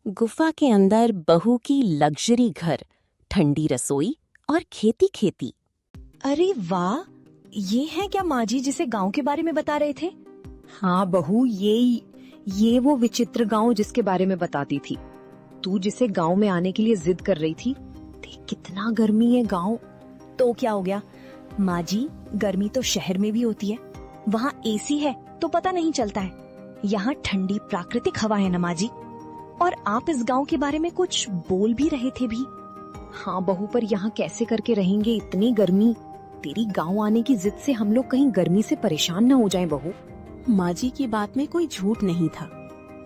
गुफा के अंदर बहू की लग्जरी घर, ठंडी रसोई और खेती खेती। अरे वाह, ये है क्या माँ जी जिसे गांव के बारे में बता रहे थे? हाँ बहू, ये वो विचित्र गांव जिसके बारे में बताती थी। तू जिसे गांव में आने के लिए जिद कर रही थी। देख कितना गर्मी है गांव। तो क्या हो गया माँ जी, गर्मी तो शहर में भी होती है। वहाँ एसी है तो पता नहीं चलता है। यहाँ ठंडी प्राकृतिक हवा है ना माँ जी। और आप इस गांव के बारे में कुछ बोल भी रहे थे भी। हाँ बहू, पर यहाँ कैसे करके रहेंगे इतनी गर्मी। तेरी गांव आने की जिद से हम लोग कहीं गर्मी से परेशान न हो जाएं बहू। माँ जी की बात में कोई झूठ नहीं था।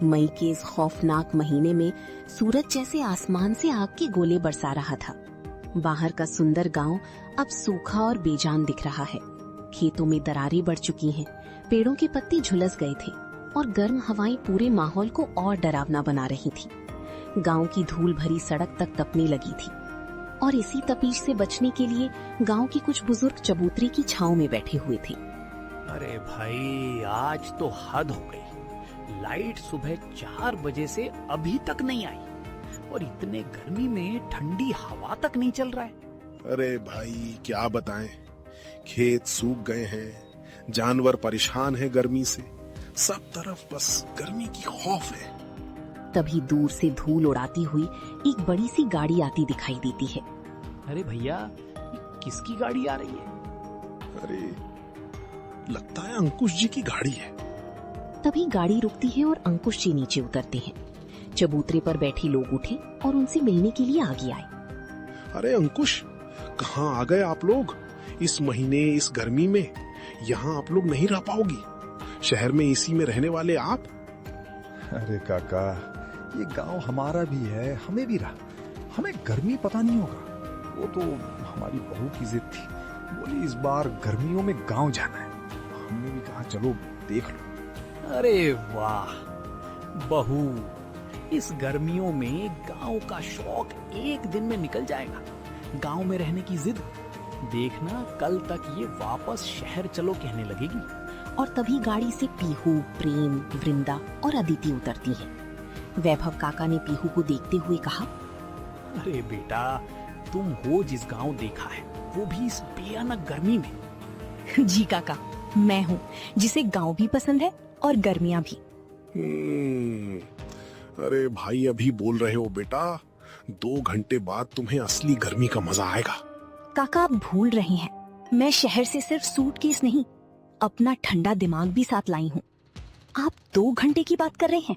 मई के इस खौफनाक महीने में सूरज जैसे आसमान से आग के गोले बरसा रहा था। बाहर का सुंदर गांव अब सूखा और बेजान दिख रहा है। खेतों में दरारें बढ़ चुकी हैं, पेड़ों के पत्ते झुलस गए थे और गर्म हवाएं पूरे माहौल को और डरावना बना रही थी। गांव की धूल भरी सड़क तक तपने लगी थी और इसी तपीश से बचने के लिए गांव के कुछ बुजुर्ग चबूतरे की छांव में बैठे हुए थे। अरे भाई, आज तो हद हो गई। लाइट सुबह 4 बजे से अभी तक नहीं आई और इतने गर्मी में ठंडी हवा तक नहीं चल रहा है। अरे भाई क्या बताएं, खेत सूख गए हैं, जानवर परेशान हैं गर्मी से, सब तरफ बस गर्मी की खौफ है। तभी दूर से धूल उड़ाती हुई एक बड़ी सी गाड़ी आती दिखाई देती है। अरे भैया, ये किसकी गाड़ी आ रही है? अरे लगता है अंकुश जी की गाड़ी है। तभी गाड़ी रुकती है और अंकुश जी नीचे उतरते हैं। चबूतरे पर बैठे लोग उठे और उनसे मिलने के लिए आगे आए। अरे अंकुश, कहाँ आ गए आप लोग? इस महीने इस गर्मी में यहाँ आप लोग नहीं रह पाओगी। शहर में एसी में रहने वाले आप। अरे काका, ये गांव हमारा भी है, हमें भी रहा। हमें गर्मी पता नहीं होगा। वो तो हमारी बहू की जिद थी, बोली इस बार गर्मियों में गांव जाना है। हमने भी कहा चलो देख लो। अरे वाह बहू, इस गर्मियों में गांव का शौक एक दिन में निकल जाएगा। गांव में रहने की जिद, देखना कल तक ये वापस शहर चलो कहने लगेगी। और तभी गाड़ी से पीहू, प्रेम, वृंदा और अदिति उतरती है। वैभव काका ने पीहू को देखते हुए कहा, अरे बेटा, तुम हो जिस गांव देखा है, वो भी इस भयानक गर्मी में। जी काका, मैं हूँ जिसे गांव भी पसंद है और गर्मियाँ भी। अरे भाई, अभी बोल रहे हो बेटा, 2 घंटे बाद तुम्हें असली गर्मी का मजा आएगा। काका आप भूल रहे हैं, मैं शहर से सिर्फ सूटकेस नहीं, अपना ठंडा दिमाग भी साथ लाई हूँ। आप 2 घंटे की बात कर रहे हैं?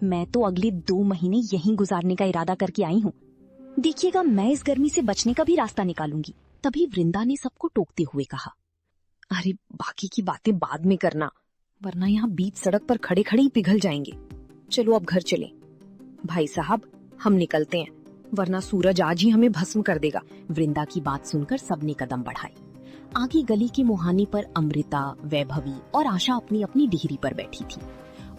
मैं तो अगले 2 महीने यहीं गुजारने का इरादा करके आई हूँ। देखिएगा, मैं इस गर्मी से बचने का भी रास्ता निकालूंगी। तभी वृंदा ने सबको टोकते हुए कहा, अरे बाकी की बातें बाद में करना, वरना यहाँ बीच सड़क पर खड़े खड़े ही पिघल जाएंगे। चलो अब घर चलें। भाई साहब, हम निकलते हैं, वरना सूरज आज ही हमें भस्म कर देगा। वृंदा की बात सुनकर सबने कदम बढ़ाए। आगे गली की मुहानी पर अमृता, वैभवी और आशा अपनी अपनी डिहरी पर बैठी थी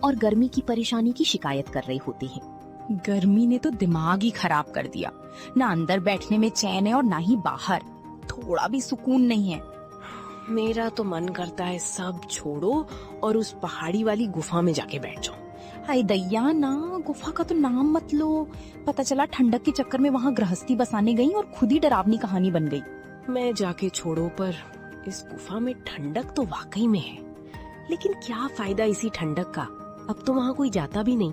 और गर्मी की परेशानी की शिकायत कर रहे होते हैं। गर्मी ने तो दिमाग ही खराब कर दिया। ना अंदर बैठने में चैन है और ना ही बाहर, थोड़ा भी सुकून नहीं है। मेरा तो मन करता है सब छोड़ो और उस पहाड़ी वाली गुफा में जाके बैठ जाओ। हाय दैया, ना गुफा का तो नाम मत लो। पता चला ठंडक के चक्कर में वहाँ गृहस्थी बसाने गई और खुद ही डरावनी कहानी बन गई। मैं जाके छोड़ो, पर इस गुफा में ठंडक तो वाकई में है, लेकिन क्या फायदा इसी ठंडक का, अब तो वहाँ कोई जाता भी नहीं।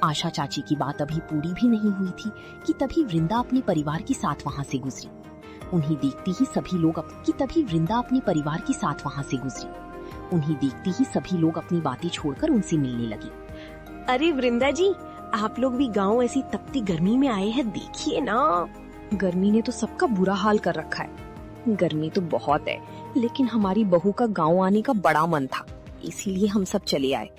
आशा चाची की बात अभी पूरी भी नहीं हुई थी कि तभी वृंदा अपने परिवार के साथ वहाँ से गुजरी। उन्हें देखते ही सभी लोग सभी लोग अपनी बातें छोड़कर उनसे मिलने लगे। अरे वृंदा जी, आप लोग भी गांव ऐसी तपती गर्मी में आए हैं, देखिए ना। गर्मी ने तो सबका बुरा हाल कर रखा है। गर्मी तो बहुत है, लेकिन हमारी बहू का गांव आने का बड़ा मन था, इसीलिए हम सब चले आए।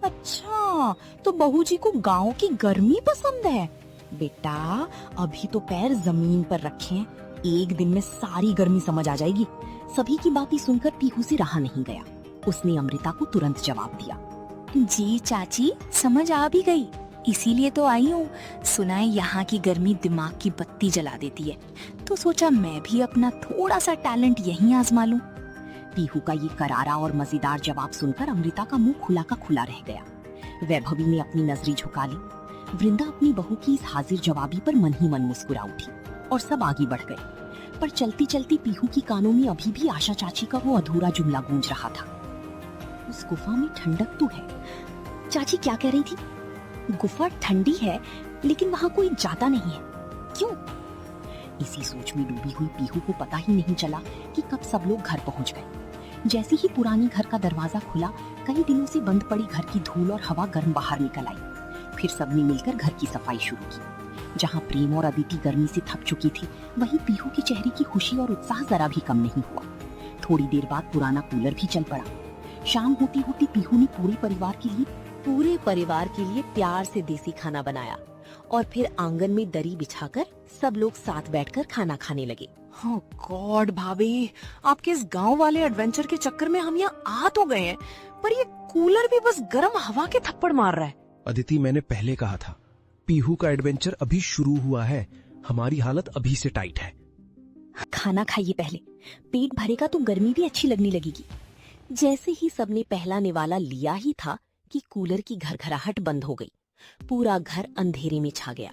अच्छा, तो बहू जी को गांव की गर्मी पसंद है। बेटा, अभी तो पैर जमीन पर रखें, एक दिन में सारी गर्मी समझ आ जाएगी। सभी की बातें सुनकर पीहू से रहा नहीं गया। उसने अमृता को तुरंत जवाब दिया, जी चाची, समझ आ भी गई, इसीलिए तो आई हूँ। सुना है यहाँ की गर्मी दिमाग की बत्ती जला देती है, तो सोचा मैं भी अपना थोड़ा सा टैलेंट यहीं आजमा लूं। पीहू का ये करारा और मजेदार जवाब सुनकर अमृता का मुंह खुला का खुला रह गया। वैभवी ने अपनी नजरें झुका ली। वृंदा अपनी बहू की इस हाजिर जवाबी पर मन ही मन मुस्कुरा उठी और सब आगे बढ़ गए। पर चलती चलती पीहू की कानों में अभी भी आशा चाची का वो अधूरा जुमला गूंज रहा था, उस गुफा में ठंडक तो है। चाची क्या कह रही थी? गुफा ठंडी है लेकिन वहां कोई जाता नहीं है, क्यों? इसी सोच में डूबी हुई पीहू को पता ही नहीं चला कि कब सब लोग घर पहुंच गए। जैसे ही पुरानी घर का दरवाजा खुला, कई दिनों से बंद पड़ी घर की धूल और हवा गर्म बाहर निकल आई। फिर सबने मिलकर घर की सफाई शुरू की। जहां प्रेम और अदिति गर्मी से थक चुकी थी, वहीं पीहू के चेहरे की खुशी और उत्साह जरा भी कम नहीं हुआ। थोड़ी देर बाद पुराना कूलर भी चल पड़ा। शाम होती होती पीहू ने पूरे परिवार के लिए प्यार से देसी खाना बनाया और फिर आंगन में दरी बिछाकर सब लोग साथ बैठकर खाना खाने लगे। ओह गॉड भाभी, आपके इस गांव वाले एडवेंचर के चक्कर में हम यहाँ आ तो गए हैं, पर ये कूलर भी बस गर्म हवा के थप्पड़ मार रहा है। अदिति, मैंने पहले कहा था, पीहू का एडवेंचर अभी शुरू हुआ है, हमारी हालत अभी से टाइट है। खाना खाइए पहले, पेट भरेगा तो गर्मी भी अच्छी लगने लगेगी। जैसे ही सबने पहला निवाला लिया ही था कि कूलर की घरघराहट बंद हो गई। पूरा घर अंधेरे में छा गया।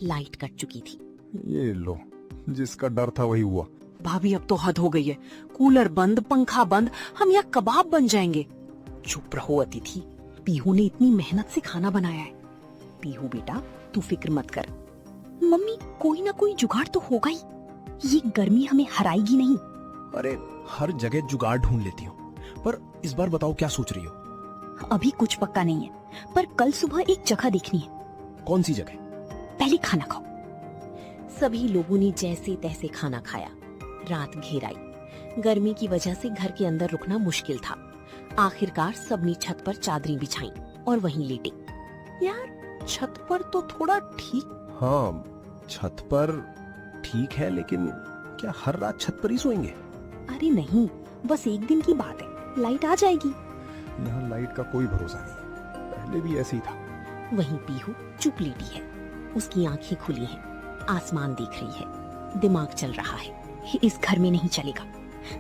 लाइट कट चुकी थी। ये लो, जिसका डर था वही हुआ। भाभी अब तो हद हो गई है, कूलर बंद, पंखा बंद, हम यहाँ कबाब बन जाएंगे। चुप रहो अतिथि, पीहू ने इतनी मेहनत से खाना बनाया है। पीहू बेटा, तू फिक्र मत कर। मम्मी, कोई ना कोई जुगाड़ तो होगा ही, ये गर्मी हमें हराएगी नहीं। अरे हर जगह जुगाड़ ढूंढ लेती हूँ, पर इस बार बताओ क्या सोच रही हो? अभी कुछ पक्का नहीं है, पर कल सुबह एक जगह देखनी है। कौन सी जगह? पहले खाना खाओ। सभी लोगों ने जैसे तैसे खाना खाया। रात घेर आई। गर्मी की वजह से घर के अंदर रुकना मुश्किल था। आखिरकार सबने छत पर चादरें बिछाई और वहीं लेटे। यार छत पर तो थोड़ा ठीक। हाँ, छत पर ठीक है, लेकिन क्या हर रात छत पर ही सोएंगे? अरे नहीं, बस एक दिन की बात है, लाइट आ जाएगी। यहाँ लाइट का कोई भरोसा नहीं, पहले भी ऐसे ही था। वहीं पीहू चुप लेटी है। उसकी आंखें खुली हैं, आसमान देख रही है। दिमाग चल रहा है, इस घर में नहीं चलेगा।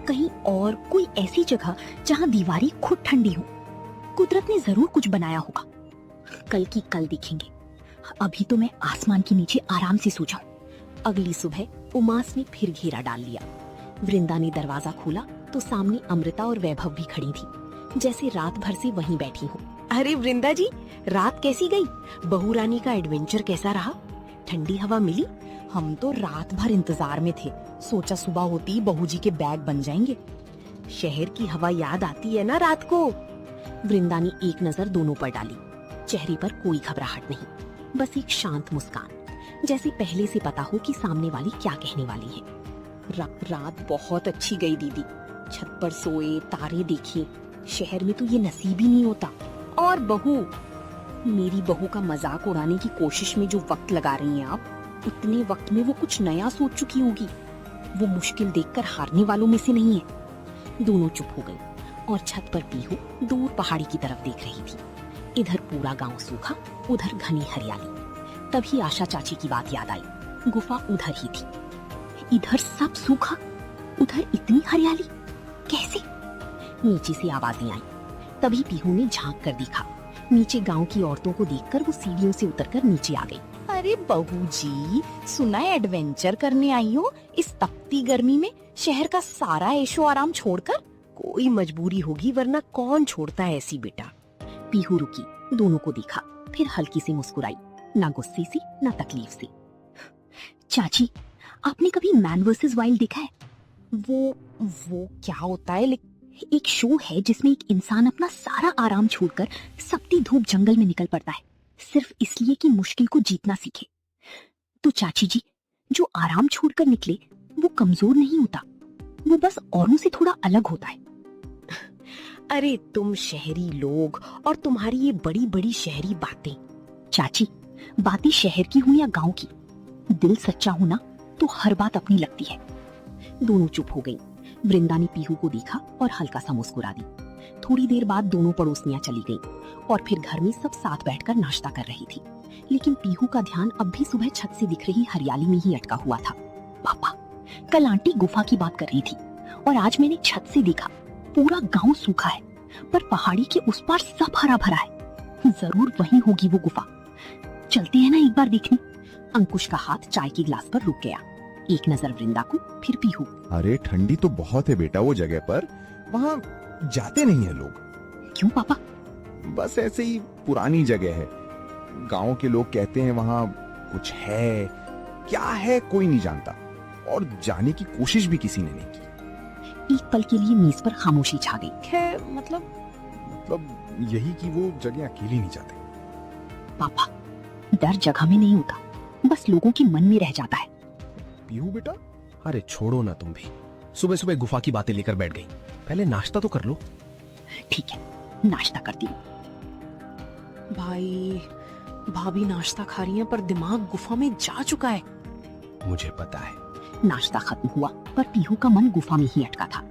कहीं और कोई ऐसी जगह जहाँ दीवारें खुद ठंडी हो। कुदरत ने जरूर कुछ बनाया होगा। कल की कल देखेंगे। अभी तो मैं आसमान के नीचे आराम से सो जाऊं। अगली सुबह उमास ने फिर घेरा डाल लिया। वृंदा ने दरवाजा खोला तो सामने अमृता और वैभव भी खड़ी थी, जैसे रात भर से वहीं बैठी हो। अरे वृंदा जी, रात कैसी गई? बहू रानी का एडवेंचर कैसा रहा? ठंडी हवा मिली? हम तो रात भर इंतजार में थे, सोचा सुबह होती बहू जी के बैग बन जाएंगे। शहर की हवा याद आती है ना रात को। वृंदा ने एक नजर दोनों पर डाली। चेहरे पर कोई घबराहट नहीं, बस एक शांत मुस्कान, जैसे पहले से पता हो कि सामने वाली क्या कहने वाली है। रात बहुत अच्छी गई दीदी, छत पर सोए, तारे देखे। शहर में तो ये नसीब ही नहीं होता। और बहू, मेरी बहू का मजाक उड़ाने की कोशिश में जो वक्त लगा रही हैं आप, उतने वक्त में वो कुछ नया सोच चुकी होगी। वो मुश्किल देखकर हारने वालों में से नहीं है। दोनों चुप हो गई और छत पर पीहू दूर पहाड़ी की तरफ देख रही थी। इधर पूरा गांव सूखा, उधर घनी हरियाली। तभी आशा चाची की बात याद आई। गुफा उधर ही थी। इधर सब सूखा, उधर इतनी हरियाली, कैसे? नीचे से आवाजें आई। तभी पीहू ने झांक कर देखा। नीचे गांव की औरतों को देखकर वो सीढ़ियों से उतरकर नीचे आ गई। अरे बहू जी, सुना है एडवेंचर करने आई हो इस तपती गर्मी में, शहर का सारा ऐशो आराम छोड़कर? कोई मजबूरी होगी, वरना कौन छोड़ता है ऐसी बेटा। पीहू रुकी, दोनों को देखा, फिर हल्की सी मुस्कुराई, ना गुस्से से ना तकलीफ से। चाची, आपने कभी मैन वर्सेस वाइल्ड देखा है? वो क्या होता है? एक शो है जिसमें एक इंसान अपना सारा आराम छोड़कर सप्ती धूप जंगल में निकल पड़ता है, सिर्फ इसलिए कि मुश्किल को जीतना सीखे। तो चाची जी, जो आराम छोड़कर निकले वो कमजोर नहीं होता, वो बस औरों से थोड़ा अलग होता है। अरे तुम शहरी लोग और तुम्हारी ये बड़ी बड़ी शहरी बातें। चाची, बातें शहर की हो या गांव की, दिल सच्चा होना तो हर बात अपनी लगती है। दोनों चुप हो गई। वृंदा ने पीहू को देखा और हल्का सा मुस्कुरा दी। थोड़ी देर बाद दोनों पड़ोसनियां चली गईं और फिर घर में सब साथ बैठकर नाश्ता कर रही थी। लेकिन पीहू का ध्यान अब भी सुबह छत से दिख रही हरियाली में ही अटका हुआ था। पापा, कल आंटी गुफा की बात कर रही थी और आज मैंने छत से देखा, पूरा गांव सूखा है, पर पहाड़ी के उस पार सब हरा भरा है। जरूर वहीं होगी वो गुफा। चलते हैं ना एक बार देखने। अंकुश का हाथ चाय के गिलास पर रुक गया। एक नजर वृंदा को, फिर पीहू। अरे ठंडी तो बहुत है बेटा वो जगह पर, वहाँ जाते नहीं है लोग। क्यों पापा? बस ऐसे ही पुरानी जगह है। गांव के लोग कहते हैं वहाँ कुछ है, क्या है कोई नहीं जानता, और जाने की कोशिश भी किसी ने नहीं की। एक पल के लिए मेज पर खामोशी छा गई। खैर मतलब यही कि वो जगह अकेली नहीं जाते। पापा, डर जगह में नहीं होता, बस लोगों के मन में रह जाता है। पीहू बेटा, अरे छोड़ो ना तुम भी, सुबह सुबह गुफा की बातें लेकर बैठ गई। पहले नाश्ता तो कर लो। ठीक है, नाश्ता करती हूँ। भाई, भाभी नाश्ता खा रही हैं पर दिमाग गुफा में जा चुका है। मुझे पता है। नाश्ता खत्म हुआ पर पीहू का मन गुफा में ही अटका था।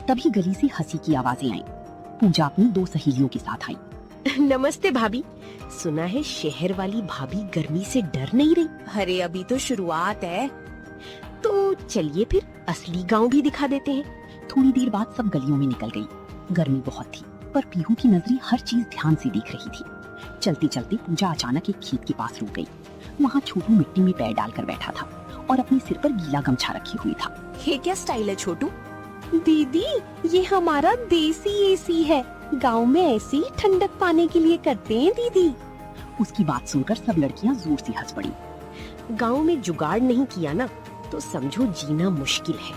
तभी गली से हंसी की आवाजें आईं। पूजा अपनी 2 सहेलियों के साथ आई। नमस्ते भाभी। सुना है शहर वाली भाभी गर्मी से डर नहीं रही। अरे अभी तो शुरुआत है। तो चलिए फिर असली गांव भी दिखा देते हैं। थोड़ी देर बाद सब गलियों में निकल गई। गर्मी बहुत थी पर पीहू की नजरें हर चीज ध्यान से देख रही थी। चलते चलते पूजा अचानक एक खेत के पास रुक गई। वहाँ छोटू मिट्टी में पैर डालकर बैठा था और अपने सिर पर गीला गमछा रखे हुए था। ये क्या स्टाइल है छोटू? दीदी, ये हमारा देसी एसी है। गांव में ऐसे ही ठंडक पाने के लिए करते हैं दीदी। उसकी बात सुनकर सब लड़कियां जोर से हंस पड़ी। गांव में जुगाड़ नहीं किया ना तो समझो जीना मुश्किल है।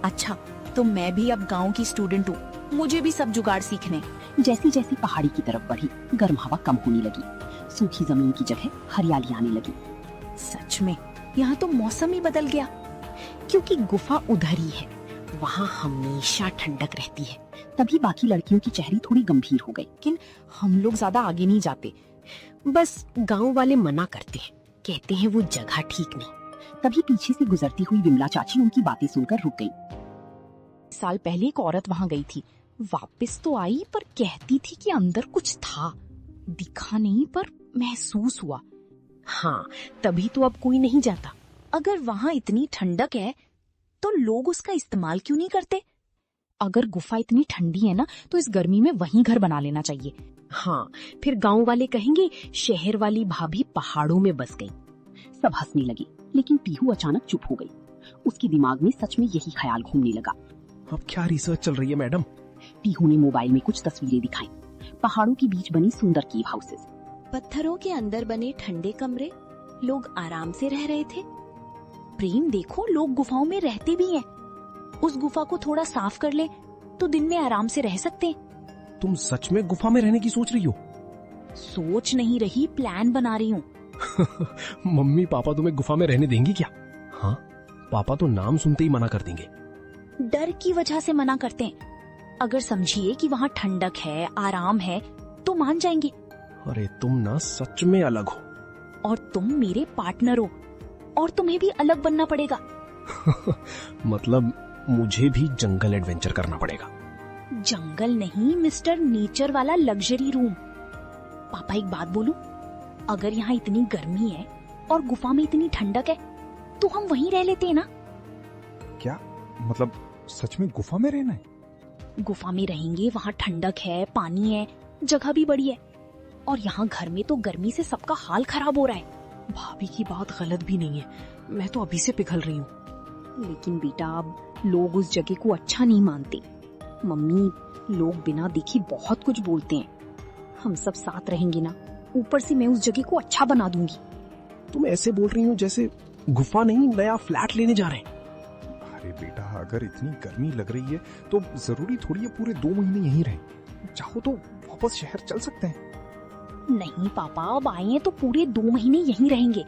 अच्छा, तो मैं भी अब गांव की स्टूडेंट हूँ, मुझे भी सब जुगाड़ सीखने। जैसे जैसे पहाड़ी की तरफ बढ़ी, गर्म हवा कम होने लगी। सूखी जमीन की जगह हरियाली आने लगी। सच में यहाँ तो मौसम ही बदल गया। क्योंकि गुफा उधर ही है, वहाँ हमेशा ठंडक रहती है। तभी बाकी लड़कियों की चेहरे थोड़ी गंभीर हो गई। लेकिन हम लोग ज्यादा आगे नहीं जाते, बस गांव वाले मना करते हैं, कहते हैं वो जगह ठीक नहीं। तभी पीछे से गुजरती हुई विमला चाची उनकी बातें सुनकर रुक गई। साल पहले एक औरत वहाँ गई थी, वापस तो आई पर कहती थी कि अंदर कुछ था। दिखा नहीं पर महसूस हुआ। हाँ, तभी तो अब कोई नहीं जाता। अगर वहाँ इतनी ठंडक है तो लोग उसका इस्तेमाल क्यों नहीं करते? अगर गुफा इतनी ठंडी है ना तो इस गर्मी में वहीं घर बना लेना चाहिए। हाँ, फिर गांव वाले कहेंगे शहर वाली भाभी पहाड़ों में बस गई। सब हंसने लगी, लेकिन पीहू अचानक चुप हो गई। उसके दिमाग में सच में यही ख्याल घूमने लगा। अब क्या रिसर्च चल रही है मैडम? पीहू ने मोबाइल में कुछ तस्वीरें दिखाई। पहाड़ों के बीच बनी सुंदर केव हाउसेस, पत्थरों के अंदर बने ठंडे कमरे, लोग आराम से रह रहे थे। प्रेम, देखो लोग गुफाओं में रहते भी हैं। उस गुफा को थोड़ा साफ कर ले तो दिन में आराम से रह सकते हैं। तुम सच में गुफा में रहने की सोच रही हो? सोच नहीं रही, प्लान बना रही हूँ। मम्मी पापा तुम्हें गुफा में रहने देंगी क्या? हाँ, पापा तो नाम सुनते ही मना कर देंगे। डर की वजह से मना करते हैं। अगर समझिए कि वहाँ ठंडक है, आराम है, तो मान जाएंगे। अरे तुम ना सच में अलग हो। और तुम मेरे पार्टनर हो, और तुम्हें भी अलग बनना पड़ेगा। मतलब मुझे भी जंगल एडवेंचर करना पड़ेगा। जंगल नहीं, मिस्टर नेचर वाला लग्जरी रूम। पापा एक बात बोलूं, अगर यहाँ इतनी गर्मी है और गुफा में इतनी ठंडक है तो हम वहीं रह लेते हैं ना। क्या मतलब सच में गुफा में रहना है? गुफा में रहेंगे, वहाँ ठंडक है, पानी है, जगह भी बड़ी है। और यहाँ घर में तो गर्मी से सबका हाल खराब हो रहा है। भाभी की बात गलत भी नहीं है, मैं तो अभी से पिघल रही हूँ। लेकिन बेटा अब लोग उस जगह को अच्छा नहीं मानते। मम्मी, लोग बिना देखे बहुत कुछ बोलते हैं। हम सब साथ रहेंगे ना, ऊपर से मैं उस जगह को अच्छा बना दूंगी। तुम ऐसे बोल रही हो जैसे गुफा नहीं नया फ्लैट लेने जा रहे हैं। अरे बेटा, अगर इतनी गर्मी लग रही है तो जरूरी थोड़ी है पूरे 2 महीने यहीं रहें। चाहो तो वापस शहर चल सकते हैं। नहीं पापा, अब आए हैं तो पूरे 2 महीने यहीं रहेंगे।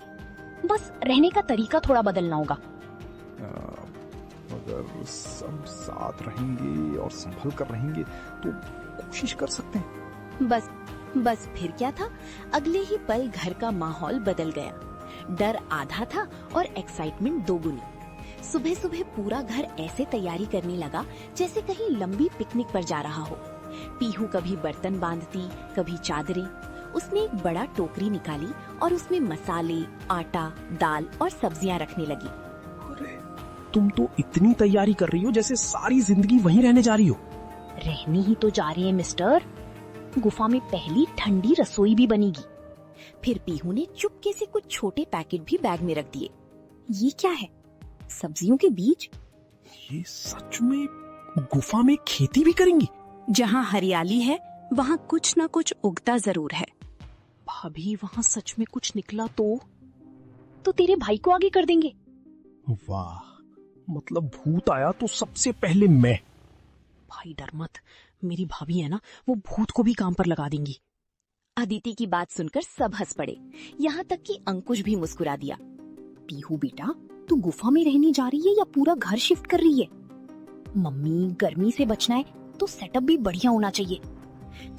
बस रहने का तरीका थोड़ा बदलना होगा। अगर सब साथ रहेंगे और संभल कर रहेंगे तो कोशिश कर सकते हैं। बस फिर क्या था, अगले ही पल घर का माहौल बदल गया। डर आधा था और एक्साइटमेंट दोगुनी। सुबह सुबह पूरा घर ऐसे तैयारी करने लगा जैसे कहीं लंबी पिकनिक पर जा रहा हो। पीहू कभी बर्तन बांधती, कभी चादरें। उसने एक बड़ा टोकरी निकाली और उसमें मसाले, आटा, दाल और सब्जियां रखने लगी। अरे तुम तो इतनी तैयारी कर रही हो जैसे सारी जिंदगी वहीं रहने जा रही हो। रहने ही तो जा रहे हैं मिस्टर। गुफा में पहली ठंडी रसोई भी बनेगी। फिर पीहू ने चुपके से कुछ छोटे पैकेट भी बैग में रख दिए। ये क्या है? सब्जियों के बीज? ये सच में गुफा में खेती भी करेंगी? जहाँ हरियाली है वहाँ कुछ न कुछ उगता जरूर है। भाभी वहाँ सच में कुछ निकला तो तेरे भाई को आगे कर देंगे। वाह, मतलब भूत आया तो सबसे पहले मैं। भाई डर मत, मेरी भाभी है ना, वो भूत को भी काम पर लगा देंगी। अदिति की बात सुनकर सब हंस पड़े, यहाँ तक कि अंकुश भी मुस्कुरा दिया। पीहू बेटा, तू गुफा में रहने जा रही है या पूरा घर शिफ्ट कर रही है? मम्मी, गर्मी से बचना है तो सेटअप भी बढ़िया होना चाहिए।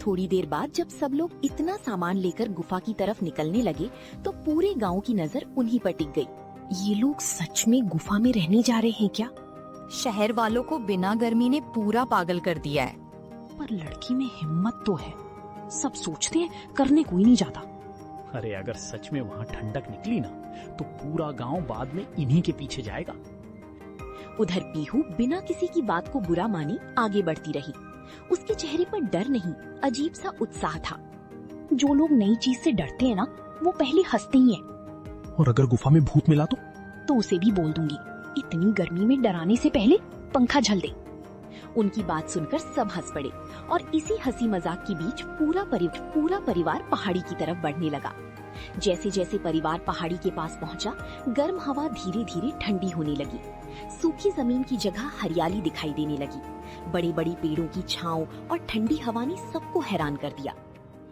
थोड़ी देर बाद जब सब लोग इतना सामान लेकर गुफा की तरफ निकलने लगे तो पूरे गांव की नजर उन्हीं पर टिक गई। ये लोग सच में गुफा में रहने जा रहे हैं क्या? शहर वालों को बिना गर्मी ने पूरा पागल कर दिया है। पर लड़की में हिम्मत तो है, सब सोचते हैं, करने कोई नहीं जाता। अरे अगर सच में वहाँ ठंडक निकली ना तो पूरा गांव बाद में इन्हीं के पीछे जाएगा। उधर पीहू बिना किसी की बात को बुरा माने आगे बढ़ती रही। उसके चेहरे पर डर नहीं, अजीब सा उत्साह था। जो लोग नई चीज से डरते हैं ना, वो पहले हंसते ही हैं। और अगर गुफा में भूत मिला तो उसे भी बोल दूंगी, इतनी गर्मी में डराने से पहले पंखा झल दे। उनकी बात सुनकर सब हंस पड़े और इसी हंसी मजाक के बीच पूरा परिवार पहाड़ी की तरफ बढ़ने लगा। जैसे जैसे परिवार पहाड़ी के पास पहुंचा, गर्म हवा धीरे धीरे ठंडी होने लगी। सूखी जमीन की जगह हरियाली दिखाई देने लगी। बड़े बड़े पेड़ों की छांव और ठंडी हवा ने सबको हैरान कर दिया।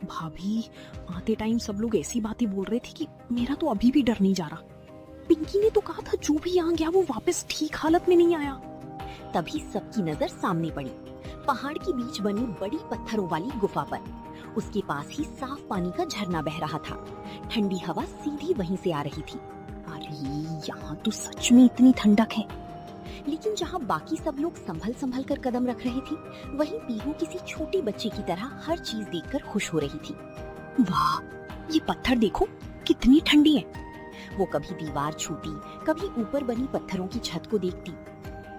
भाभी, आते टाइम सब लोग ऐसी बातें बोल रहे थे कि मेरा तो अभी भी डर नहीं जा रहा। पिंकी ने तो कहा था जो भी यहाँ गया वो वापस ठीक हालत में नहीं आया। तभी सबकी नजर सामने पड़ी, पहाड़ के बीच बनी बड़ी पत्थरों वाली गुफा पर। उसके पास ही साफ पानी का झरना बह रहा था। ठंडी हवा सीधी वहीं से आ रही थी। अरे यहाँ तो सच में इतनी ठंडक है। लेकिन जहाँ बाकी सब लोग संभल कर कदम रख रहे थे, वहीं पीहू किसी छोटे बच्चे की तरह हर चीज देखकर खुश हो रही थी। वाह, ये पत्थर देखो कितनी ठंडी है। वो कभी दीवार छूती, कभी ऊपर बनी पत्थरों की छत को देखती।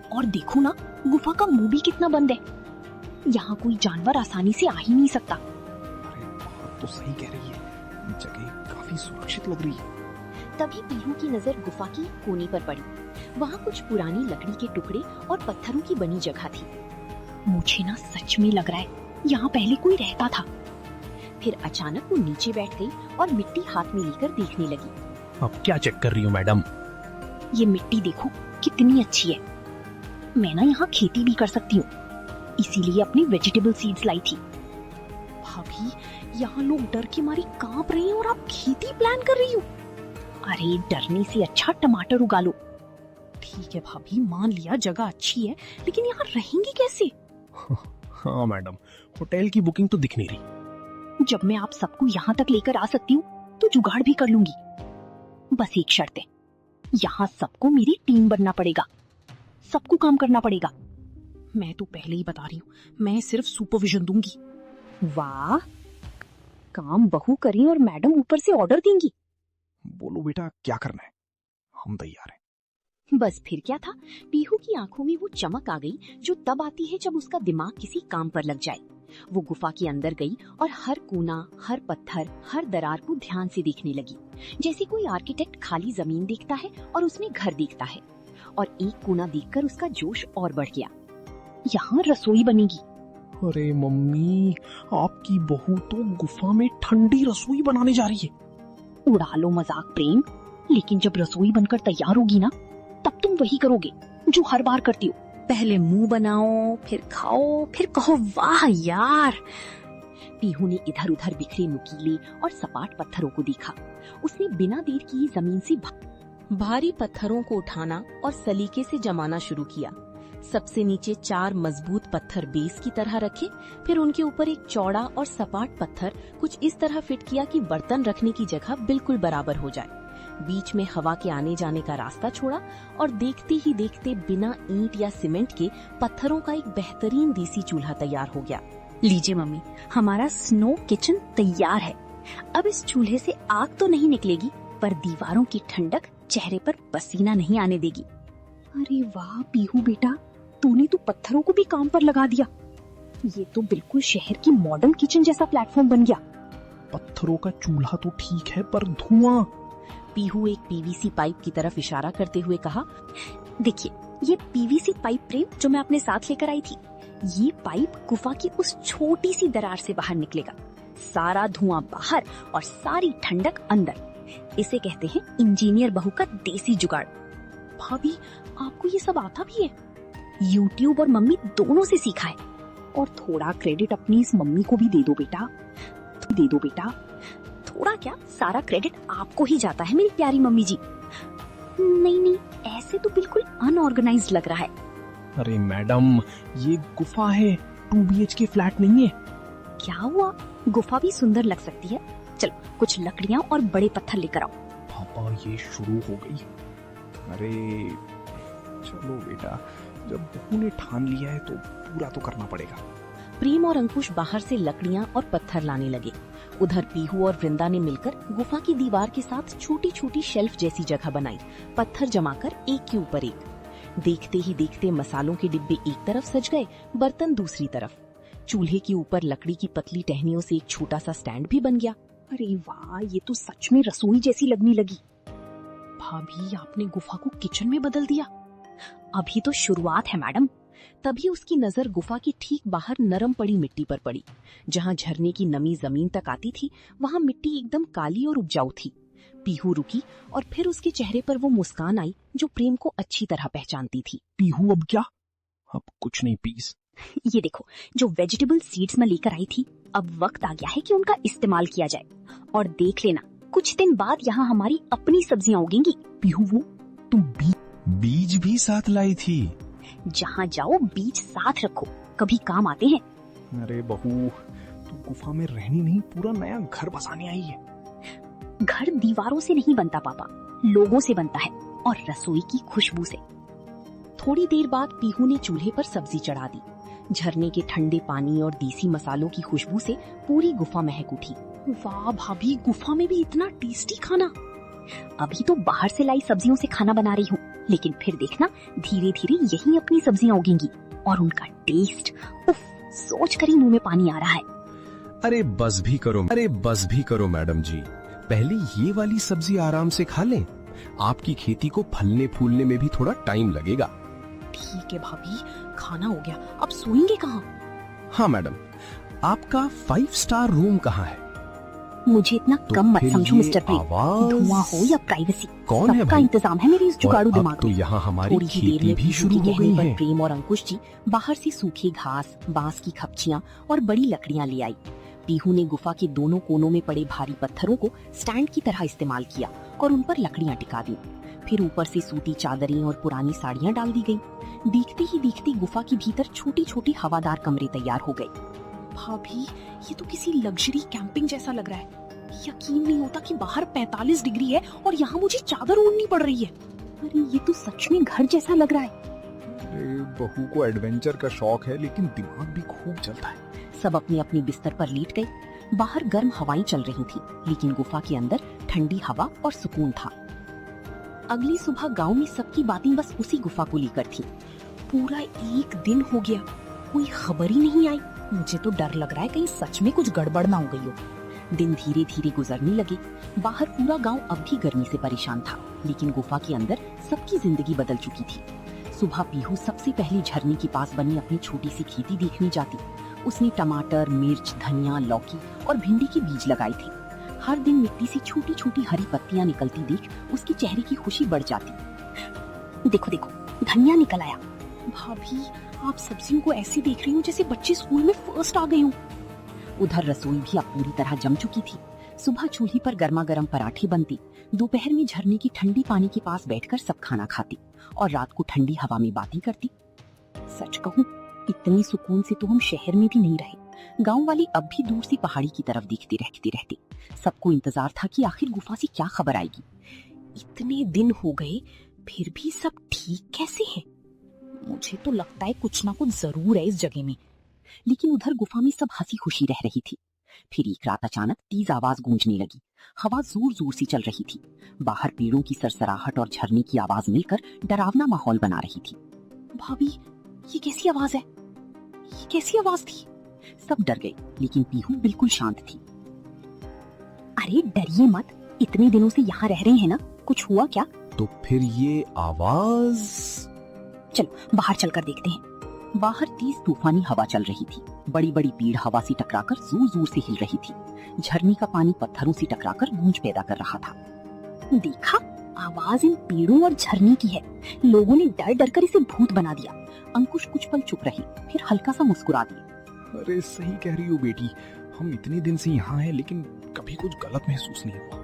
और देखो ना, गुफा का मुंह भी कितना बंद है। यहाँ कोई जानवर आसानी से आ ही नहीं सकता। अरे बात तो सही कह रही है, जगह काफी सुरक्षित लग रही है। तभी पीहू की नजर गुफा की कोने पर पड़ी। वहाँ कुछ पुरानी लकड़ी के टुकड़े और पत्थरों की बनी जगह थी। मुझे ना सच में लग रहा है यहाँ पहले कोई रहता था। फिर अचानक वो नीचे बैठ गई और मिट्टी हाथ में लेकर देखने लगी। अब क्या चेक कर रही हो मैडम? ये मिट्टी देखो कितनी अच्छी है। मैं ना यहाँ खेती भी कर सकती हूँ, इसीलिए अपनी वेजिटेबल सीड्स लाई थी। भाभी, यहाँ लोग डर के मारे कांप रहे हैं और आप खेती प्लान कर रही हो। अरे डरने से अच्छा टमाटर उगा लो। ठीक है भाभी, मान लिया जगह अच्छी है, लेकिन यहाँ रहेंगी कैसे? हाँ मैडम, होटल की बुकिंग तो दिख नहीं रही। जब मैं आप सबको यहाँ तक लेकर आ सकती हूँ तो जुगाड़ भी कर लूंगी। बस एक शर्त है, यहाँ सबको मेरी टीम बनना पड़ेगा, सबको काम करना पड़ेगा। मैं तो पहले ही बता रही हूँ, मैं सिर्फ सुपरविजन दूंगी। वाह, काम बहू करें और मैडम ऊपर से ऑर्डर देंगी। बोलो बेटा, क्या करना है, हम तैयार हैं। बस फिर क्या था, पीहू की आंखों में वो चमक आ गई जो तब आती है जब उसका दिमाग किसी काम पर लग जाए। वो गुफा के अंदर गई और हर कोना, हर पत्थर, हर दरार को ध्यान से देखने लगी, जैसे कोई आर्किटेक्ट खाली जमीन देखता है और उसमें घर देखता है। और एक कोना देखकर उसका जोश और बढ़ गया। यहाँ रसोई बनेगी। अरे मम्मी, आपकी बहू तो गुफा में ठंडी रसोई बनाने जा रही है। उड़ा लो मजाक प्रेम, लेकिन जब रसोई बनकर तैयार होगी ना, तब तुम वही करोगे जो हर बार करती हो। पहले मुंह बनाओ, फिर खाओ, फिर कहो वाह यार। पीहू ने इधर उधर बिखरे नुकीले और सपाट पत्थरों को देखा। उसने बिना देर किए जमीन से भारी पत्थरों को उठाना और सलीके से जमाना शुरू किया। सबसे नीचे 4 मजबूत पत्थर बेस की तरह रखे, फिर उनके ऊपर एक चौड़ा और सपाट पत्थर कुछ इस तरह फिट किया कि बर्तन रखने की जगह बिल्कुल बराबर हो जाए। बीच में हवा के आने जाने का रास्ता छोड़ा और देखते ही देखते बिना ईंट या सीमेंट के पत्थरों का एक बेहतरीन देसी चूल्हा तैयार हो गया। लीजिए मम्मी, हमारा स्नो किचन तैयार है। अब इस चूल्हे से आग तो नहीं निकलेगी, पर दीवारों की ठंडक चेहरे पर पसीना नहीं आने देगी। अरे वाह पीहू बेटा, तूने तो पत्थरों को भी काम पर लगा दिया। ये तो बिल्कुल शहर की मॉडर्न किचन जैसा प्लेटफॉर्म बन गया। पत्थरों का चूल्हा तो ठीक है, पर धुआं। पीहू एक पीवीसी पाइप की तरफ इशारा करते हुए कहा, देखिए, ये पीवीसी पाइप प्रेम जो मैं अपने साथ लेकर आई थी, ये पाइप गुफा की उस छोटी सी दरार से बाहर निकलेगा। सारा धुआं बाहर और सारी ठंडक अंदर। इसे कहते हैं इंजीनियर बहू का देसी जुगाड़। भाभी, आपको ये सब आता भी है? यूट्यूब और मम्मी दोनों से सीखा है। और थोड़ा क्रेडिट अपनी इस मम्मी को भी दे दो बेटा। थोड़ा क्या, सारा क्रेडिट आपको ही जाता है मेरी प्यारी मम्मी जी। नहीं, ऐसे तो बिल्कुल अनऑर्गेनाइज्ड लग रहा है। अरे मैडम, ये गुफा है, 2 BHK फ्लैट नहीं है। क्या हुआ, गुफा भी सुंदर लग सकती है। चलो कुछ लकड़ियां और बड़े पत्थर लेकर आओ। पापा, ये शुरू हो गई। अरे चलो बेटा, जब बहू ने ठान लिया है तो पूरा तो करना पड़ेगा। प्रेम और अंकुश बाहर से लकड़ियां और पत्थर लाने लगे। उधर पीहू और वृंदा ने मिलकर गुफा की दीवार के साथ छोटी छोटी शेल्फ जैसी जगह बनाई, पत्थर जमाकर एक के ऊपर एक। देखते ही देखते मसालों के डिब्बे एक तरफ सज गए, बर्तन दूसरी तरफ। चूल्हे के ऊपर लकड़ी की पतली टहनियों से एक छोटा सा स्टैंड भी बन गया। अरे वाह, ये तो सच में रसोई जैसी लगने लगी। भाभी, आपने गुफा को किचन में बदल दिया। अभी तो शुरुआत है मैडम। तभी उसकी नजर गुफा की ठीक बाहर नरम पड़ी मिट्टी पर पड़ी। जहां झरने की नमी जमीन तक आती थी, वहां मिट्टी एकदम काली और उपजाऊ थी। पीहू रुकी और फिर उसके चेहरे पर वो मुस्कान आई जो प्रेम को अच्छी तरह पहचानती थी। पीहू, अब क्या? अब कुछ नहीं प्लीज। ये देखो, जो वेजिटेबल सीड्स मैं लेकर आई थी, अब वक्त आ गया है कि उनका इस्तेमाल किया जाए। और देख लेना, कुछ दिन बाद यहाँ हमारी अपनी सब्जियां उगेंगी। पीहू, वो तुम बीज भी साथ लाई थी? जहाँ जाओ बीज साथ रखो, कभी काम आते हैं। अरे बहू, तू गुफा में रहनी नहीं, पूरा नया घर बसाने आई है। घर दीवारों से नहीं बनता पापा, लोगों से बनता है, और रसोई की खुशबू से। थोड़ी देर बाद पीहू ने चूल्हे पर सब्जी चढ़ा दी। झरने के ठंडे पानी और देसी मसालों की खुशबू से पूरी गुफा महक उठी। वाह भाभी, गुफा में भी इतना टेस्टी खाना। अभी तो बाहर से लाई सब्जियों से खाना बना रही हूँ, लेकिन फिर देखना, धीरे धीरे यही अपनी सब्जियां उगेंगी। और उनका टेस्ट, उफ, सोच कर ही मुंह में पानी आ रहा है। अरे बस भी करो मैडम जी, पहले ये वाली सब्जी आराम से खा लें। आपकी खेती को फलने फूलने में भी थोड़ा टाइम लगेगा। ठीक है भाभी, खाना हो गया, अब सोएंगे कहाँ? हाँ मैडम, आपका 5 स्टार रूम कहाँ है? मुझे इतना तो कम मत फिर समझो ये मिस्टर प्रेम। आवाज धुआं हो या प्राइवेसी, कौन है सबका भाई? इंतजाम है मेरे इस जुगाड़ू और अब दिमाग तो में। यहाँ हमारी थोड़ी ही देर खेती में भी पीहू शुरू की हो कहने गई पर है। प्रेम और अंकुश जी बाहर से सूखी घास, बांस की खपचियां और बड़ी लकड़ियां ले आई। पीहू ने गुफा के दोनों कोनों में पड़े भारी पत्थरों को स्टैंड की तरह इस्तेमाल किया और उन पर लकड़ियां टिका दी। फिर ऊपर से सूती चादरें और पुरानी साड़ियां डाल दी गई। देखते ही देखते गुफा के भीतर छोटी छोटी हवादार कमरे तैयार हो गए। भाभी, ये तो किसी लग्जरी कैंपिंग जैसा लग रहा है। यकीन नहीं होता कि बाहर 45 डिग्री है और यहाँ मुझे चादर ओढ़नी पड़ रही है। अरे ये तो सच में घर जैसा लग रहा है। अरे बहू को एडवेंचर का शौक है, लेकिन दिमाग भी खूब चलता है। सब अपने अपने बिस्तर पर लेट गए। बाहर गर्म हवाएं चल रही थी, लेकिन गुफा के अंदर ठंडी हवा और सुकून था। अगली सुबह गांव में सबकी बातें बस उसी गुफा को लेकर थी। पूरा एक दिन हो गया, कोई खबर ही नहीं आई। मुझे तो डर लग रहा है कहीं सच में कुछ गड़बड़ ना हो गई हो। दिन धीरे धीरे गुजरने लगे। बाहर पूरा गांव अब भी गर्मी से परेशान था, लेकिन गुफा के अंदर सबकी जिंदगी बदल चुकी थी। सुबह पीहू सबसे पहले झरने के पास बनी अपनी छोटी सी खेती देखने जाती। उसने टमाटर, मिर्च, धनिया, लौकी और भिंडी के बीज लगाए थे। हर दिन मिट्टी से छोटी छोटी हरी पत्तियां निकलती देख उसके चेहरे की खुशी बढ़ जाती। देखो देखो, धनिया निकल आया। भाभी, आप सब्जियों को ऐसे देख रही हो जैसे बच्चे स्कूल में फर्स्ट आ गए हों। उधर रसोई भी अब पूरी तरह जम चुकी थी। सुबह चूल्हे पर गर्मा गर्म पराठे बनती, दोपहर में झरने की ठंडी पानी के पास बैठकर सब खाना खाती और रात को ठंडी हवा में बातें करती। सच कहूँ, इतने सुकून से तो हम शहर में भी नहीं रहे। गांव वाले अब भी दूर से पहाड़ी की तरफ देखते रहते। सबको इंतजार था कि आखिर गुफा से क्या खबर आएगी। इतने दिन हो गए, फिर भी सब ठीक कैसे हैं? मुझे तो लगता है कुछ ना कुछ जरूर है इस जगह में। लेकिन उधर गुफा में सब हंसी खुशी रह रही थी। फिर एक रात अचानक तेज आवाज गूंजने लगी। हवा जोर जोर से चल रही थी। बाहर पेड़ों की सरसराहट और झरने की आवाज मिलकर डरावना माहौल बना रही थी। भाभी, ये कैसी आवाज है? ये कैसी आवाज थी? सब डर गए, लेकिन पीहू बिल्कुल शांत थी। अरे डरिए मत, इतने दिनों से यहाँ रह रहे हैं ना, कुछ हुआ क्या? तो फिर ये आवाज? चलो बाहर चलकर देखते हैं। बाहर तेज तूफानी हवा चल रही थी। बड़ी बड़ी पेड़ हवा से टकराकर जोर जोर से हिल रही थी। झरने का पानी पत्थरों से टकराकर गूंज पैदा कर रहा था। देखा, आवाज इन पेड़ों और झरने की है। लोगों ने डर डर कर इसे भूत बना दिया। अंकुश कुछ पल चुप रही, फिर हल्का सा मुस्कुरा दिया। अरे सही कह रही हो बेटी, हम इतने दिन से यहाँ हैं लेकिन कभी कुछ गलत महसूस नहीं हुआ।